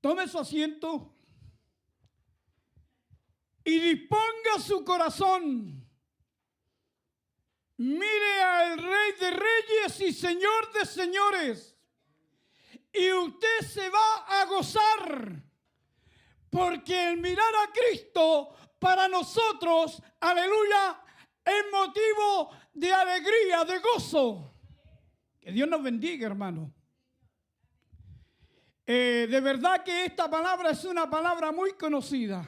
Tome su asiento y disponga su corazón. Mire al Rey de Reyes y Señor de Señores. Y usted se va a gozar. Porque el mirar a Cristo para nosotros, aleluya, es motivo de alegría, de gozo. Que Dios nos bendiga, hermano. De verdad que esta palabra es una palabra muy conocida.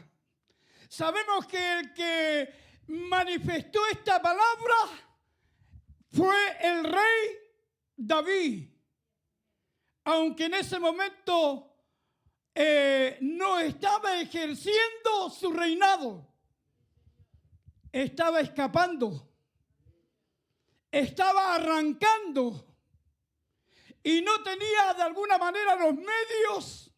Sabemos que el que manifestó esta palabra fue el rey David. Aunque en ese momento no estaba ejerciendo su reinado. Estaba escapando. Estaba arrancando. Y no tenía de alguna manera los medios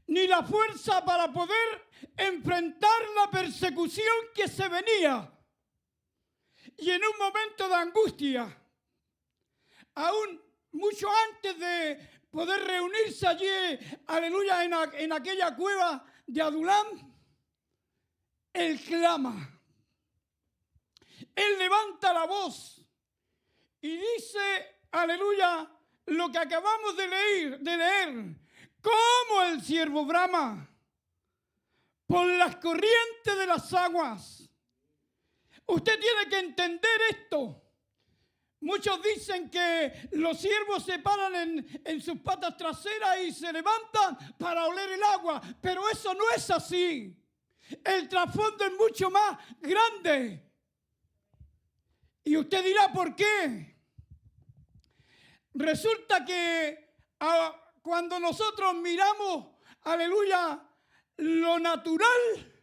ni la fuerza para poder enfrentar la persecución que se venía. Y en un momento de angustia, aún mucho antes de poder reunirse allí, aleluya, en aquella cueva de Adulam, él clama. Él levanta la voz y dice, aleluya, lo que acabamos de leer, cómo el siervo brama por las corrientes de las aguas. Usted tiene que entender esto. Muchos dicen que los siervos se paran en sus patas traseras y se levantan para oler el agua, pero eso no es así. El trasfondo es mucho más grande. Y usted dirá, ¿por qué? Resulta que cuando nosotros miramos, aleluya, lo natural,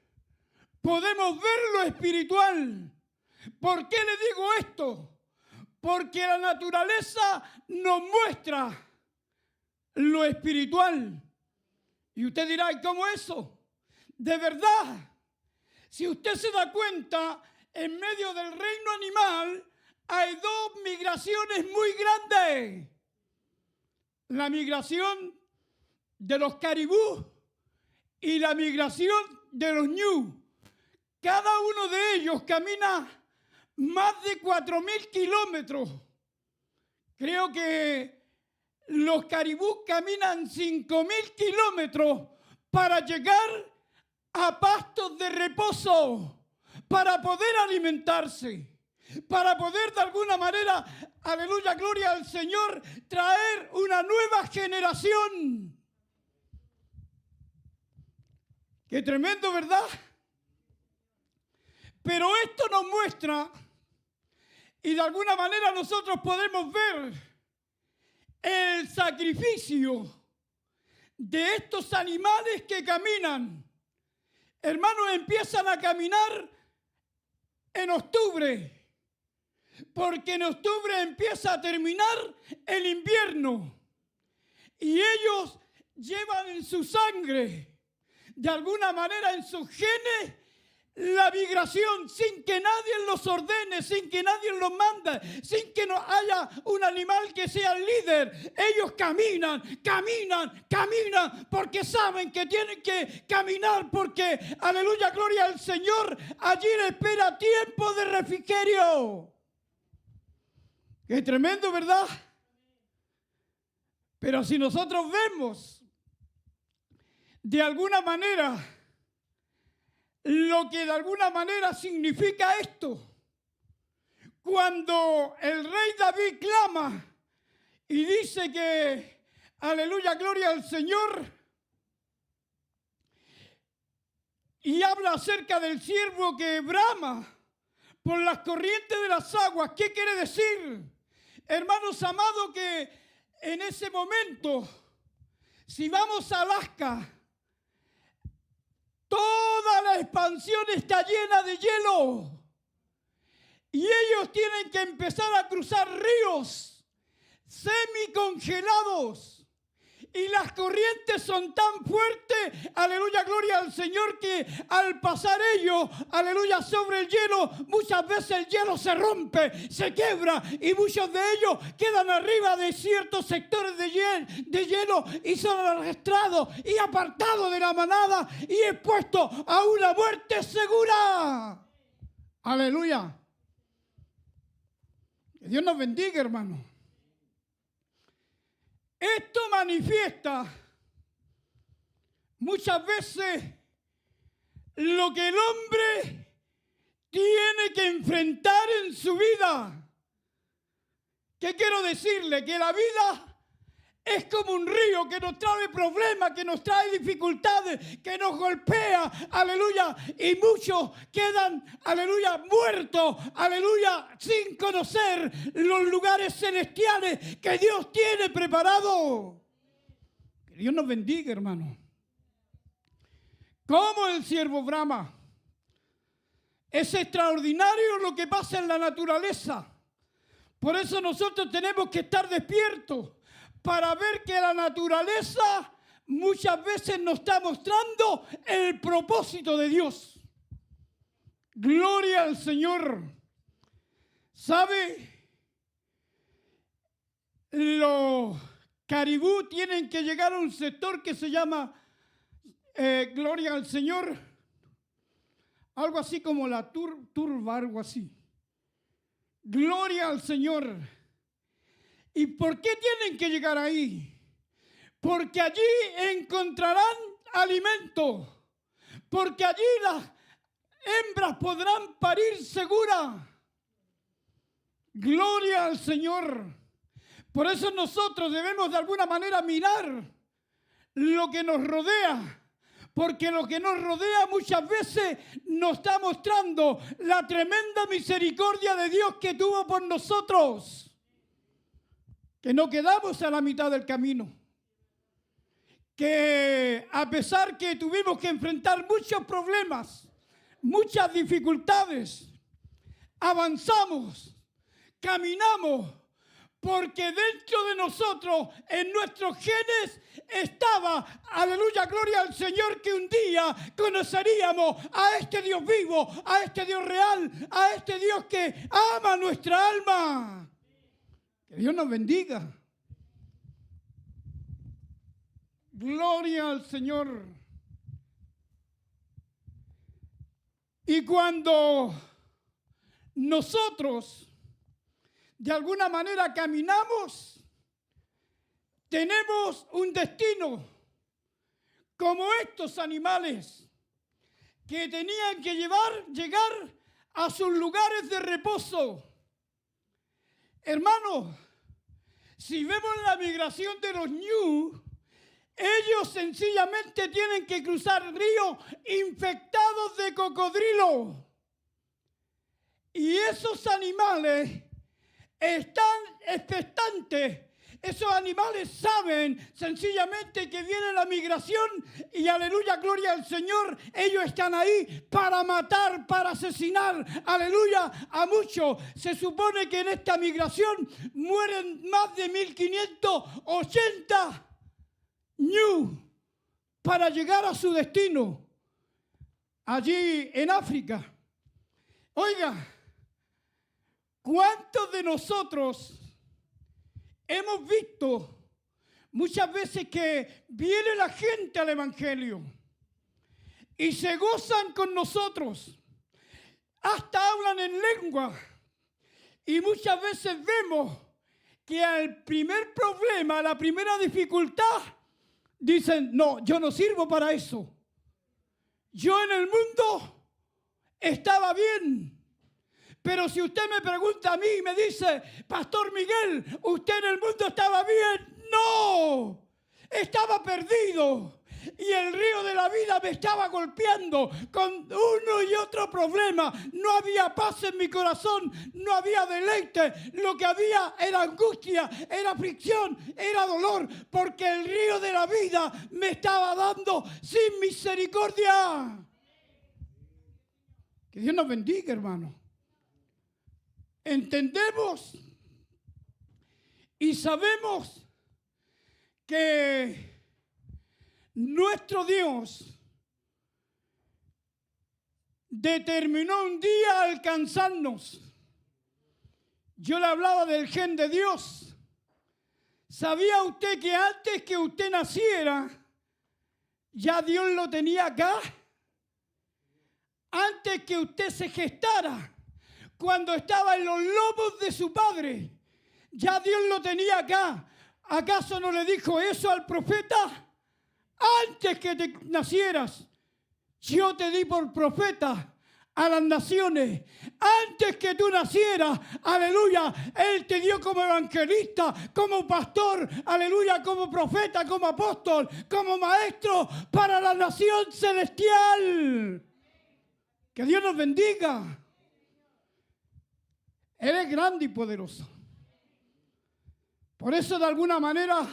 podemos ver lo espiritual. ¿Por qué le digo esto? Porque la naturaleza nos muestra lo espiritual. Y usted dirá, ¿y cómo eso? De verdad, si usted se da cuenta, en medio del reino animal hay dos migraciones muy grandes. La migración de los caribú y la migración de los ñu. Cada uno de ellos camina más de 4.000 kilómetros. Creo que los caribú caminan 5.000 kilómetros para llegar a pastos de reposo, para poder alimentarse, para poder de alguna manera, aleluya, gloria al Señor, traer una nueva generación. Qué tremendo, ¿verdad? Pero esto nos muestra, y de alguna manera nosotros podemos ver el sacrificio de estos animales que caminan. Hermanos, empiezan a caminar en octubre, porque en octubre empieza a terminar el invierno. Y ellos llevan en su sangre, de alguna manera en sus genes, la migración sin que nadie los ordene, sin que nadie los mande, sin que no haya un animal que sea el líder. Ellos caminan, porque saben que tienen que caminar, porque, aleluya, gloria al Señor, allí le espera tiempo de refrigerio. Qué tremendo, ¿verdad? Pero si nosotros vemos de alguna manera lo que de alguna manera significa esto, cuando el rey David clama y dice que, aleluya, gloria al Señor, y habla acerca del siervo que brama por las corrientes de las aguas, ¿qué quiere decir? Hermanos amados, que en ese momento, si vamos a Alaska, toda la expansión está llena de hielo. Y ellos tienen que empezar a cruzar ríos semicongelados. Y las corrientes son tan fuertes, aleluya, gloria al Señor, que al pasar ellos, aleluya, sobre el hielo, muchas veces el hielo se rompe, se quiebra y muchos de ellos quedan arriba de ciertos sectores de hielo y son arrastrados y apartados de la manada y expuestos a una muerte segura. Aleluya. Que Dios nos bendiga, hermano. Esto manifiesta muchas veces lo que el hombre tiene que enfrentar en su vida. ¿Qué quiero decirle? Que la vida es como un río que nos trae problemas, que nos trae dificultades, que nos golpea, aleluya, y muchos quedan, aleluya, muertos, aleluya, sin conocer los lugares celestiales que Dios tiene preparados. Que Dios nos bendiga, hermano. Como el siervo brama. Es extraordinario lo que pasa en la naturaleza. Por eso nosotros tenemos que estar despiertos para ver que la naturaleza muchas veces nos está mostrando el propósito de Dios. Gloria al Señor. ¿Sabe? Los caribú tienen que llegar a un sector que se llama, gloria al Señor, algo así como la turba, algo así. Gloria al Señor. ¿Y por qué tienen que llegar ahí? Porque allí encontrarán alimento. Porque allí las hembras podrán parir seguras. Gloria al Señor. Por eso nosotros debemos de alguna manera mirar lo que nos rodea. Porque lo que nos rodea muchas veces nos está mostrando la tremenda misericordia de Dios que tuvo por nosotros. Que no quedamos a la mitad del camino. Que a pesar que tuvimos que enfrentar muchos problemas, muchas dificultades, avanzamos, caminamos, porque dentro de nosotros, en nuestros genes, estaba, aleluya, gloria al Señor, que un día conoceríamos a este Dios vivo, a este Dios real, a este Dios que ama nuestra alma. Que Dios nos bendiga. Gloria al Señor. Y cuando nosotros de alguna manera caminamos, tenemos un destino, como estos animales que tenían que llegar a sus lugares de reposo. Hermanos, si vemos la migración de los ñus, ellos sencillamente tienen que cruzar el río infectados de cocodrilo. Y esos animales están expectantes. Esos animales saben sencillamente que viene la migración y aleluya, gloria al Señor, ellos están ahí para matar, para asesinar, aleluya, a muchos. Se supone que en esta migración mueren más de 1580 ñu para llegar a su destino, allí en África. Oiga, ¿cuántos de nosotros hemos visto muchas veces que viene la gente al Evangelio y se gozan con nosotros, hasta hablan en lengua, y muchas veces vemos que al primer problema, a la primera dificultad, dicen, no, yo no sirvo para eso. Yo en el mundo estaba bien. Pero si usted me pregunta a mí y me dice, Pastor Miguel, ¿usted en el mundo estaba bien? No, estaba perdido. Y el río de la vida me estaba golpeando con uno y otro problema. No había paz en mi corazón, no había deleite. Lo que había era angustia, era aflicción, era dolor, porque el río de la vida me estaba dando sin misericordia. Que Dios nos bendiga, hermano. Entendemos y sabemos que nuestro Dios determinó un día alcanzarnos. Yo le hablaba del gen de Dios. ¿Sabía usted que antes que usted naciera, ya Dios lo tenía acá? Antes que usted se gestara, cuando estaba en los lomos de su padre, ya Dios lo tenía acá. ¿Acaso no le dijo eso al profeta? Antes que te nacieras, yo te di por profeta a las naciones. Antes que tú nacieras, aleluya, Él te dio como evangelista, como pastor, aleluya, como profeta, como apóstol, como maestro para la nación celestial. Que Dios nos bendiga. Él es grande y poderoso. Por eso, de alguna manera,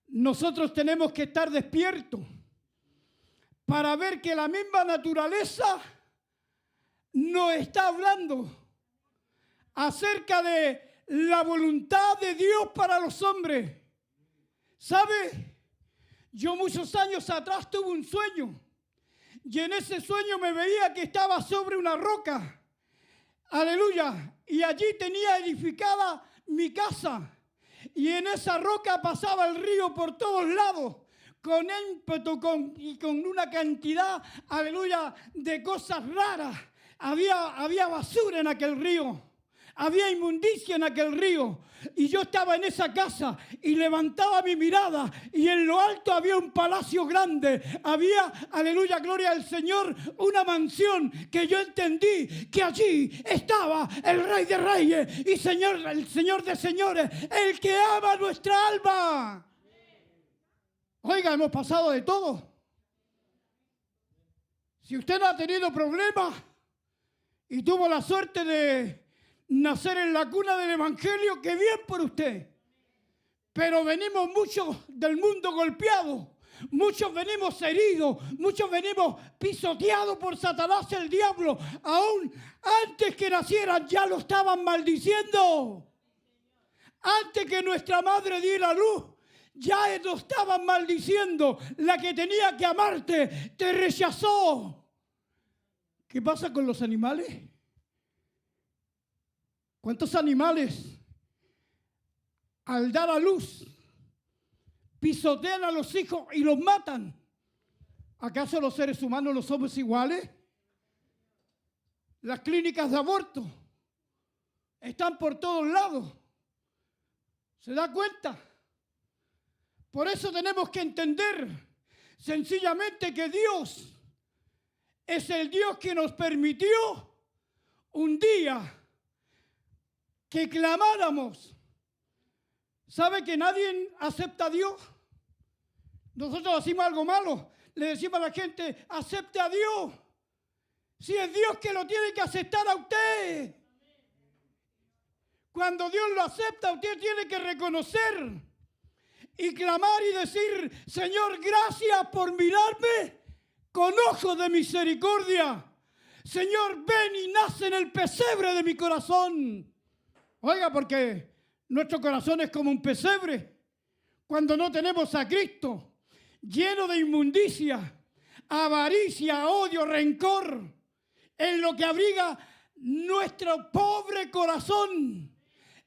nosotros tenemos que estar despiertos para ver que la misma naturaleza nos está hablando acerca de la voluntad de Dios para los hombres. ¿Sabe? Yo muchos años atrás tuve un sueño y en ese sueño me veía que estaba sobre una roca. Aleluya. Y allí tenía edificada mi casa. Y en esa roca pasaba el río por todos lados, con ímpetu y con una cantidad, aleluya, de cosas raras. Había basura en aquel río. Había inmundicia en aquel río. Y yo estaba en esa casa y levantaba mi mirada y en lo alto había un palacio grande. Había, aleluya, gloria al Señor, una mansión que yo entendí que allí estaba el Rey de Reyes y el Señor de Señores, el que ama nuestra alma. Oiga, hemos pasado de todo. Si usted no ha tenido problemas y tuvo la suerte de nacer en la cuna del Evangelio, qué bien por usted. Pero venimos muchos del mundo golpeados, muchos venimos heridos, muchos venimos pisoteados por Satanás, el diablo. Aún antes que nacieran ya lo estaban maldiciendo. Antes que nuestra madre diera luz, ya lo estaban maldiciendo. La que tenía que amarte te rechazó. ¿Qué pasa con los animales? ¿Cuántos animales al dar a luz pisotean a los hijos y los matan? ¿Acaso los seres humanos no somos iguales? Las clínicas de aborto están por todos lados. ¿Se da cuenta? Por eso tenemos que entender sencillamente que Dios es el Dios que nos permitió un día que clamáramos. ¿Sabe que nadie acepta a Dios? Nosotros hacemos algo malo, le decimos a la gente, acepte a Dios. Si es Dios que lo tiene que aceptar a usted. Cuando Dios lo acepta, usted tiene que reconocer y clamar y decir, Señor, gracias por mirarme con ojos de misericordia. Señor, ven y nace en el pesebre de mi corazón. Oiga, porque nuestro corazón es como un pesebre cuando no tenemos a Cristo, lleno de inmundicia, avaricia, odio, rencor, en lo que abriga nuestro pobre corazón.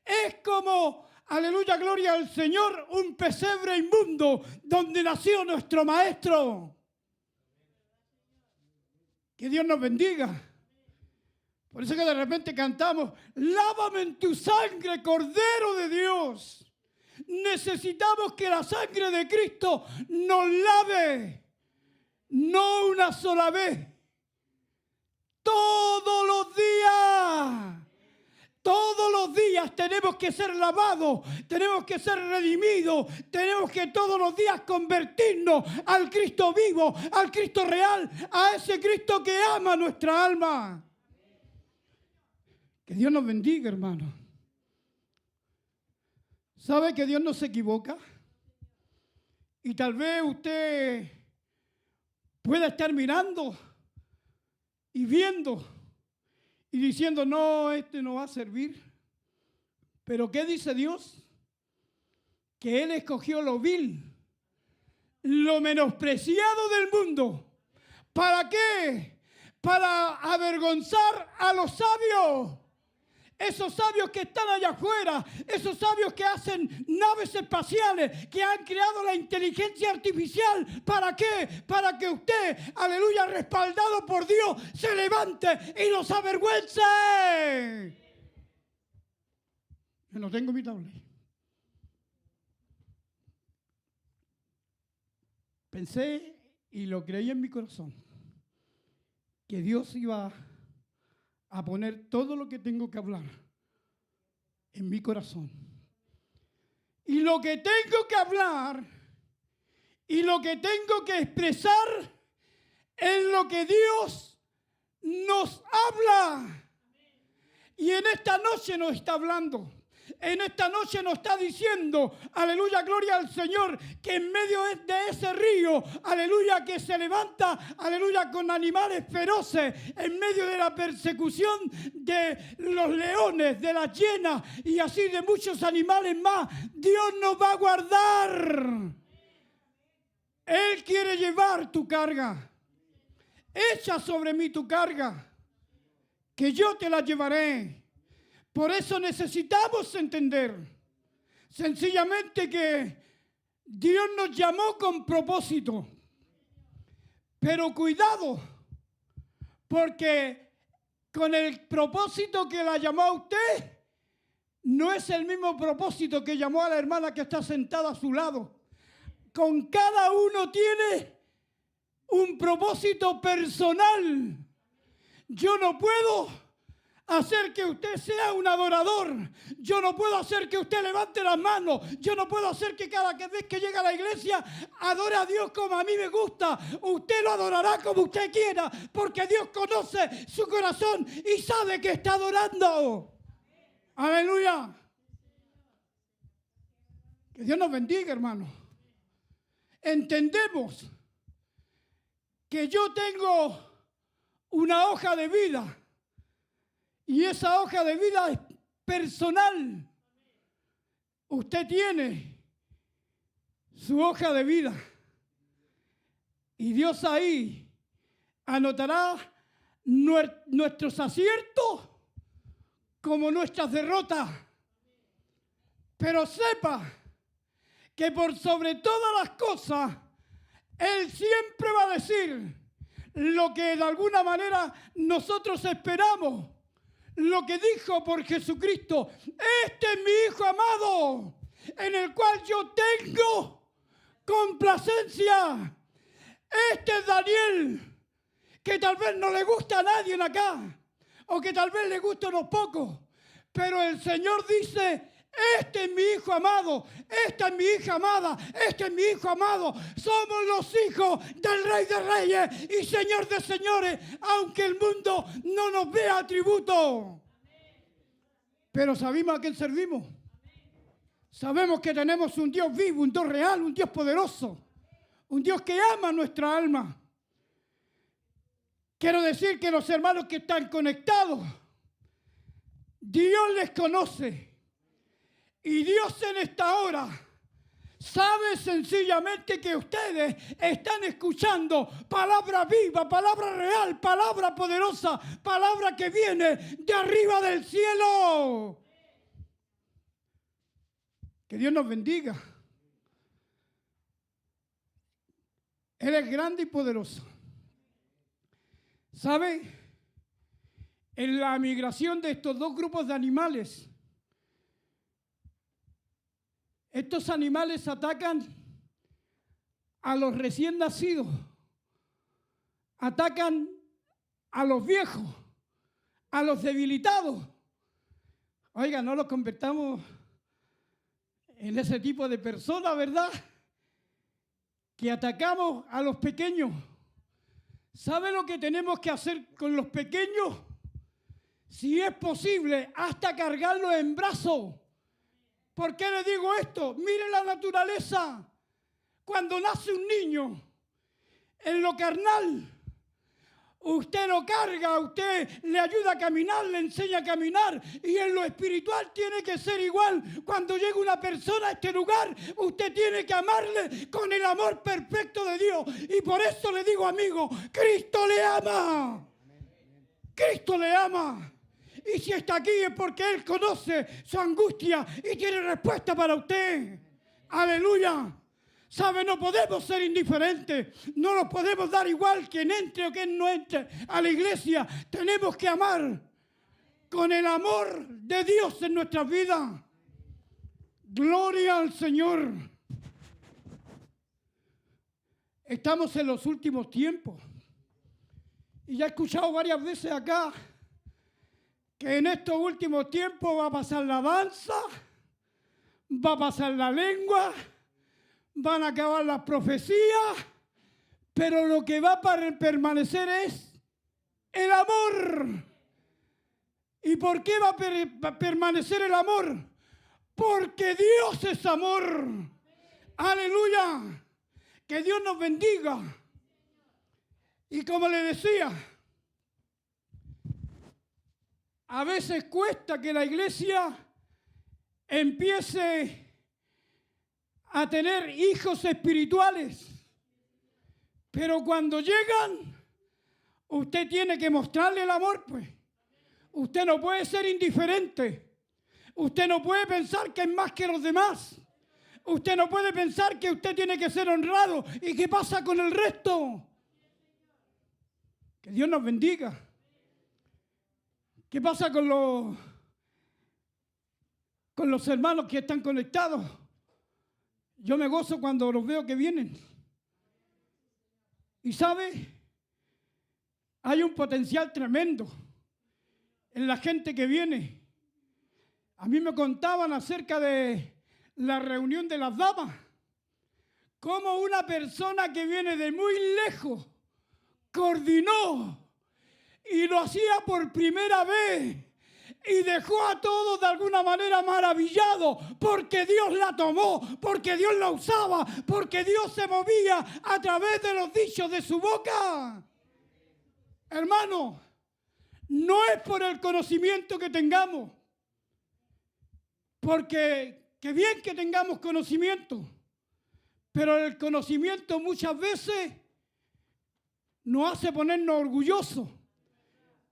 Es como, aleluya, gloria al Señor, un pesebre inmundo donde nació nuestro Maestro. Que Dios nos bendiga. Por eso que de repente cantamos, lávame en tu sangre, Cordero de Dios. Necesitamos que la sangre de Cristo nos lave, no una sola vez, todos los días. Todos los días tenemos que ser lavados, tenemos que ser redimidos, tenemos que todos los días convertirnos al Cristo vivo, al Cristo real, a ese Cristo que ama nuestra alma. Que Dios nos bendiga, hermano. ¿Sabe que Dios no se equivoca? Y tal vez usted pueda estar mirando y viendo y diciendo, no, este no va a servir. Pero ¿qué dice Dios? que Él escogió lo vil, lo menospreciado del mundo. ¿Para qué? Para avergonzar a los sabios. Esos sabios que están allá afuera, esos sabios que hacen naves espaciales, que han creado la inteligencia artificial. ¿Para qué? Para que usted, aleluya, respaldado por Dios, se levante y nos avergüence. Yo no tengo mi tablet. Pensé y lo creí en mi corazón, que Dios iba a poner todo lo que tengo que hablar en mi corazón. Y lo que tengo que hablar y lo que tengo que expresar es lo que Dios nos habla. Y en esta noche nos está hablando. En esta noche nos está diciendo, aleluya, gloria al Señor, que en medio de ese río, aleluya, que se levanta, aleluya, con animales feroces, en medio de la persecución de los leones, de las hienas y así de muchos animales más, Dios nos va a guardar. Él quiere llevar tu carga. Echa sobre mí tu carga, que yo te la llevaré. Por eso necesitamos entender sencillamente que Dios nos llamó con propósito. Pero cuidado, porque con el propósito que la llamó a usted, no es el mismo propósito que llamó a la hermana que está sentada a su lado. Con cada uno tiene un propósito personal. Yo no puedo hacer que usted sea un adorador. Yo no puedo hacer que usted levante las manos. Yo no puedo hacer que cada vez que llega a la iglesia adore a Dios como a mí me gusta. Usted lo adorará como usted quiera, porque Dios conoce su corazón y sabe que está adorando. Aleluya. Que Dios nos bendiga, hermano. Entendemos que yo tengo una hoja de vida. Y esa hoja de vida es personal. Usted tiene su hoja de vida. Y Dios ahí anotará nuestros aciertos como nuestras derrotas. Pero sepa que por sobre todas las cosas, Él siempre va a decir lo que de alguna manera nosotros esperamos. Lo que dijo por Jesucristo: este es mi Hijo amado, en el cual yo tengo complacencia. Este es Daniel, que tal vez no le gusta a nadie acá, o que tal vez le gusta a unos pocos, pero el Señor dice: este es mi Hijo amado, esta es mi hija amada, este es mi Hijo amado. Somos los hijos del Rey de Reyes y Señor de Señores, aunque el mundo no nos vea atributo. Pero sabemos a quién servimos. Sabemos que tenemos un Dios vivo, un Dios real, un Dios poderoso, un Dios que ama nuestra alma. Quiero decir que los hermanos que están conectados, Dios les conoce. Y Dios en esta hora sabe sencillamente que ustedes están escuchando palabra viva, palabra real, palabra poderosa, palabra que viene de arriba del cielo. Que Dios nos bendiga. Él es grande y poderoso. ¿Sabe? En la migración de estos dos grupos de animales, estos animales atacan a los recién nacidos, atacan a los viejos, a los debilitados. Oiga, no los convertamos en ese tipo de personas, ¿verdad? Que atacamos a los pequeños. ¿Sabe lo que tenemos que hacer con los pequeños? Si es posible, hasta cargarlos en brazos. ¿Por qué le digo esto? Mire la naturaleza. Cuando nace un niño, en lo carnal, Usted lo carga, usted le ayuda a caminar, le enseña a caminar. Y en lo espiritual tiene que ser igual. Cuando llega una persona a este lugar, usted tiene que amarle con el amor perfecto de Dios. Y por eso le digo, amigo, Cristo le ama. Cristo le ama. Y si está aquí es porque Él conoce su angustia y tiene respuesta para usted. Aleluya. ¿Sabe? No podemos ser indiferentes. No nos podemos dar igual quien entre o quien no entre a la iglesia. Tenemos que amar con el amor de Dios en nuestras vidas. Gloria al Señor. Estamos en los últimos tiempos. Y ya he escuchado varias veces acá que en estos últimos tiempos va a pasar la danza, va a pasar la lengua, van a acabar las profecías, pero lo que va a permanecer es el amor. ¿Y por qué va a permanecer el amor? Porque Dios es amor. Aleluya. Que Dios nos bendiga. Y como le decía, a veces cuesta que la iglesia empiece a tener hijos espirituales. Pero cuando llegan, usted tiene que mostrarle el amor, pues. Usted no puede ser indiferente. Usted no puede pensar que es más que los demás. Usted no puede pensar que usted tiene que ser honrado. ¿Y qué pasa con el resto? Que Dios nos bendiga. ¿Qué pasa con los hermanos que están conectados? Yo me gozo cuando los veo que vienen. Y sabe, hay un potencial tremendo en la gente que viene. A mí me contaban acerca de la reunión de las damas. Cómo una persona que viene de muy lejos coordinó y lo hacía por primera vez. Y dejó a todos de alguna manera maravillados porque Dios la tomó, porque Dios la usaba, porque Dios se movía a través de los dichos de su boca. Hermano, no es por el conocimiento que tengamos, porque qué bien que tengamos conocimiento, pero el conocimiento muchas veces nos hace ponernos orgullosos.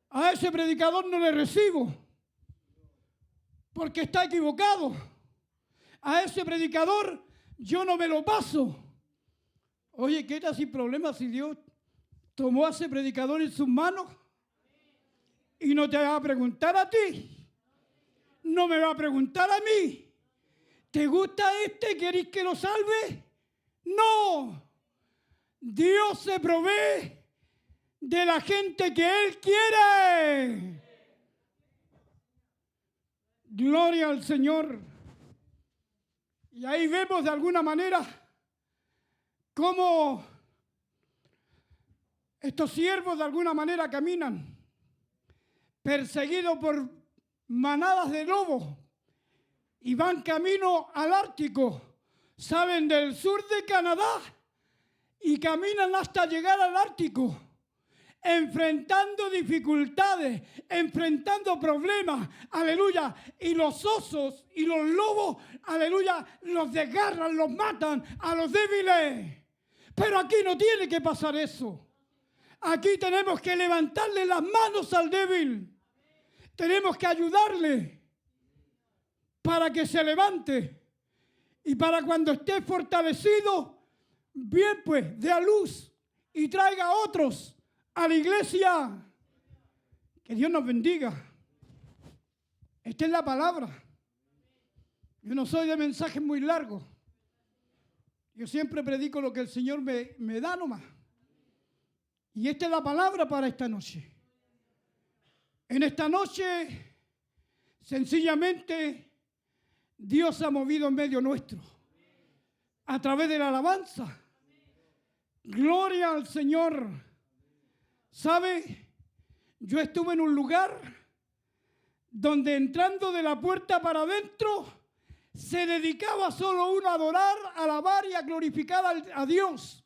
A ese predicador no le recibo porque está equivocado. A ese predicador yo no me lo paso. Oye, ¿qué tal sin problemas si Dios tomó a ese predicador en sus manos y no te va a preguntar a ti? No me va a preguntar a mí. ¿Te gusta este? ¿Queréis que lo salve? No. Dios se provee de la gente que Él quiere. Gloria al Señor. Y ahí vemos de alguna manera cómo estos siervos de alguna manera caminan perseguidos por manadas de lobos y van camino al Ártico. Salen del sur de Canadá y caminan hasta llegar al Ártico, enfrentando dificultades, enfrentando problemas, aleluya, y los osos y los lobos, aleluya, los desgarran, los matan a los débiles. Pero aquí no tiene que pasar eso. Aquí tenemos que levantarle las manos al débil. Tenemos que ayudarle para que se levante y para cuando esté fortalecido, bien pues, dé a luz y traiga a otros a la iglesia. Que Dios nos bendiga. Esta es la palabra. Yo no soy de mensajes muy largos. Yo siempre predico lo que el Señor me da nomás. Y esta es la palabra para esta noche. En esta noche, sencillamente, Dios se ha movido en medio nuestro. A través de la alabanza. Gloria al Señor. ¿Sabe? Yo estuve en un lugar donde entrando de la puerta para adentro se dedicaba solo uno a adorar, a alabar y a glorificar a Dios.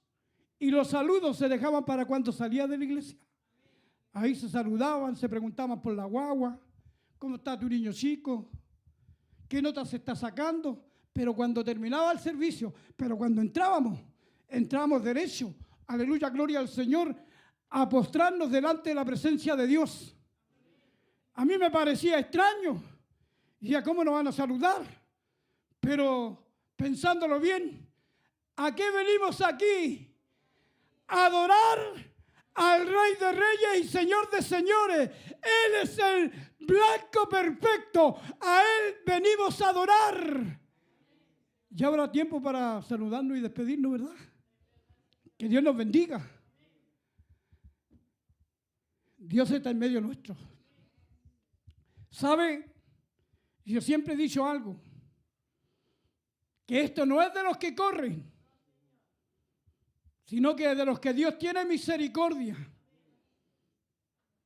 Y los saludos se dejaban para cuando salía de la iglesia. Ahí se saludaban, se preguntaban por la guagua, ¿cómo está tu niño chico? ¿Qué notas se está sacando? Pero cuando terminaba el servicio, pero cuando entrábamos derecho, aleluya, gloria al Señor, a postrarnos delante de la presencia de Dios. A mí me parecía extraño. Y a cómo nos van a saludar. Pero pensándolo bien, ¿a qué venimos aquí? A adorar al Rey de Reyes y Señor de Señores. Él es el blanco perfecto. A Él venimos a adorar. Ya habrá tiempo para saludarnos y despedirnos, ¿verdad? Que Dios nos bendiga. Dios está en medio nuestro. ¿Sabe? Yo siempre he dicho algo, que esto no es de los que corren, sino que es de los que Dios tiene misericordia.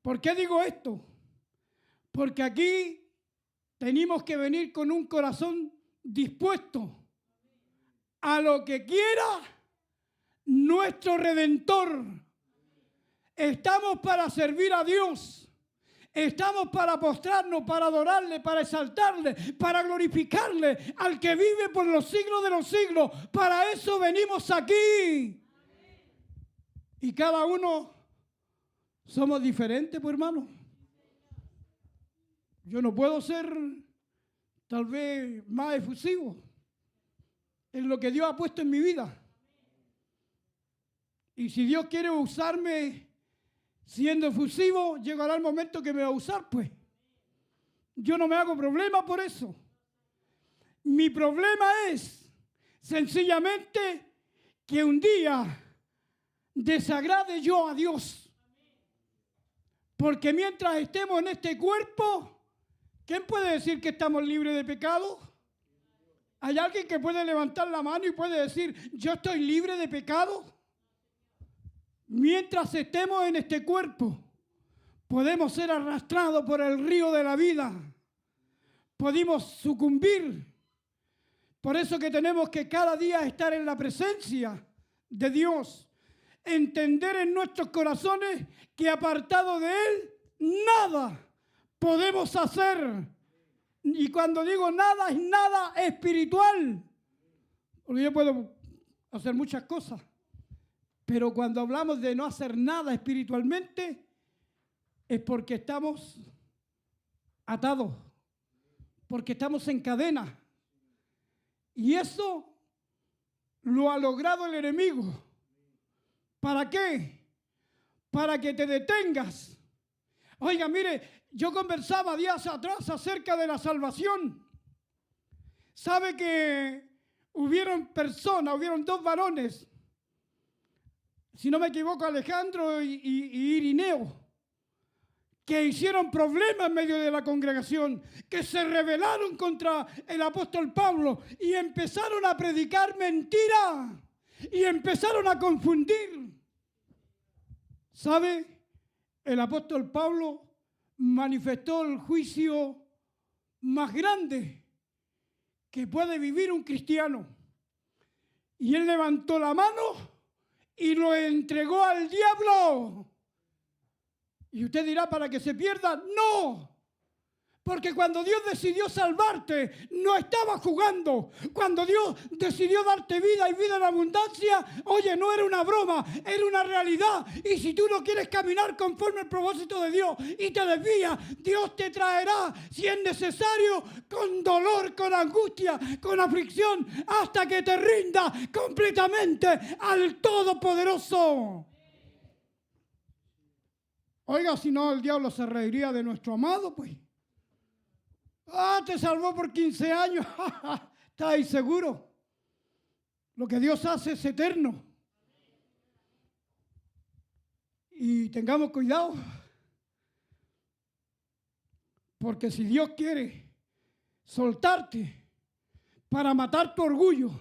¿Por qué digo esto? Porque aquí tenemos que venir con un corazón dispuesto a lo que quiera nuestro Redentor. Estamos para servir a Dios. Estamos para postrarnos, para adorarle, para exaltarle, para glorificarle al que vive por los siglos de los siglos. Para eso venimos aquí. Y cada uno somos diferentes, pues, hermano. Yo no puedo ser tal vez más efusivo en lo que Dios ha puesto en mi vida. Y si Dios quiere usarme siendo efusivo, llegará el momento que me va a usar, pues. Yo no me hago problema por eso. Mi problema es sencillamente que un día desagrade yo a Dios. Porque mientras estemos en este cuerpo, ¿quién puede decir que estamos libres de pecado? ¿Hay alguien que puede levantar la mano y puede decir, yo estoy libre de pecado? Mientras estemos en este cuerpo, podemos ser arrastrados por el río de la vida. Podemos sucumbir. Por eso que tenemos que cada día estar en la presencia de Dios. Entender en nuestros corazones que apartado de Él, nada podemos hacer. Y cuando digo nada, es nada espiritual. Porque yo puedo hacer muchas cosas. Pero cuando hablamos de no hacer nada espiritualmente, es porque estamos atados, porque estamos en cadena. Y eso lo ha logrado el enemigo. ¿Para qué? Para que te detengas. Oiga, mire, yo conversaba días atrás acerca de la salvación. ¿Sabe que hubieron dos varones? Si no me equivoco, Alejandro y Irineo, que hicieron problemas en medio de la congregación, que se rebelaron contra el apóstol Pablo y empezaron a predicar mentira y empezaron a confundir. ¿Sabe? El apóstol Pablo manifestó el juicio más grande que puede vivir un cristiano. Y él levantó la mano y lo entregó al diablo. Y usted dirá, ¿para que se pierda? No. Porque cuando Dios decidió salvarte, no estaba jugando. Cuando Dios decidió darte vida y vida en abundancia, oye, no era una broma, era una realidad. Y si tú no quieres caminar conforme al propósito de Dios y te desvías, Dios te traerá, si es necesario, con dolor, con angustia, con aflicción, hasta que te rinda completamente al Todopoderoso. Oiga, si no, el diablo se reiría de nuestro amado, pues. Te salvó por 15 años. ¿Estás ahí seguro? Lo que Dios hace es eterno. Y tengamos cuidado. Porque si Dios quiere soltarte para matar tu orgullo,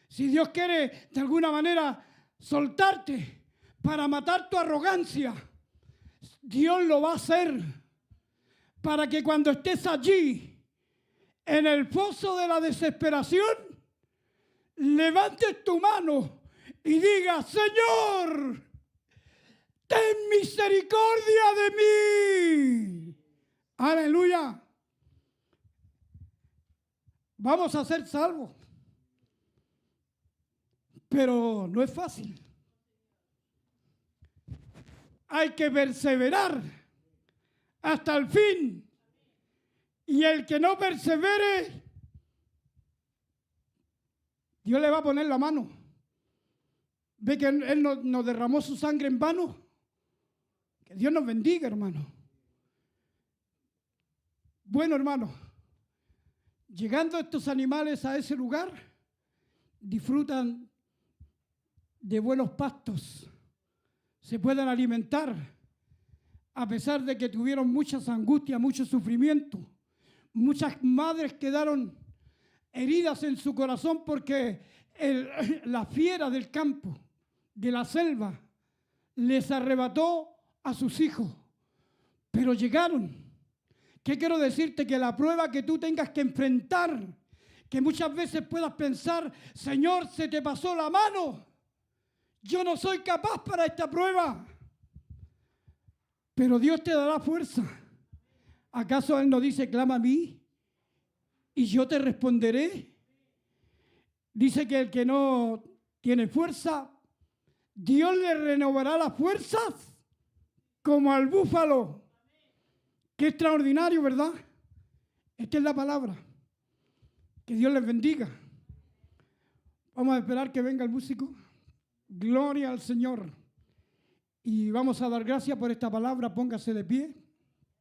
si Dios quiere de alguna manera soltarte para matar tu arrogancia, Dios lo va a hacer. Para que cuando estés allí, en el foso de la desesperación, levantes tu mano y digas, Señor, ten misericordia de mí. Aleluya. Vamos a ser salvos. Pero no es fácil. Hay que perseverar hasta el fin. Y el que no persevere, Dios le va a poner la mano. ¿Ve que Él nos derramó su sangre en vano? Que Dios nos bendiga, hermano. Bueno, hermano, llegando estos animales a ese lugar, disfrutan de buenos pastos, se pueden alimentar, a pesar de que tuvieron muchas angustias, mucho sufrimiento. Muchas madres quedaron heridas en su corazón porque la fiera del campo, de la selva, les arrebató a sus hijos. Pero llegaron. ¿Qué quiero decirte? Que la prueba que tú tengas que enfrentar, que muchas veces puedas pensar, Señor, se te pasó la mano. Yo no soy capaz para esta prueba. Pero Dios te dará fuerza. ¿Acaso Él no dice, clama a mí y yo te responderé? Dice que el que no tiene fuerza, Dios le renovará las fuerzas como al búfalo. Qué extraordinario, ¿verdad? Esta es la palabra. Que Dios les bendiga. Vamos a esperar que venga el músico. Gloria al Señor. Y vamos a dar gracias por esta palabra. Póngase de pie.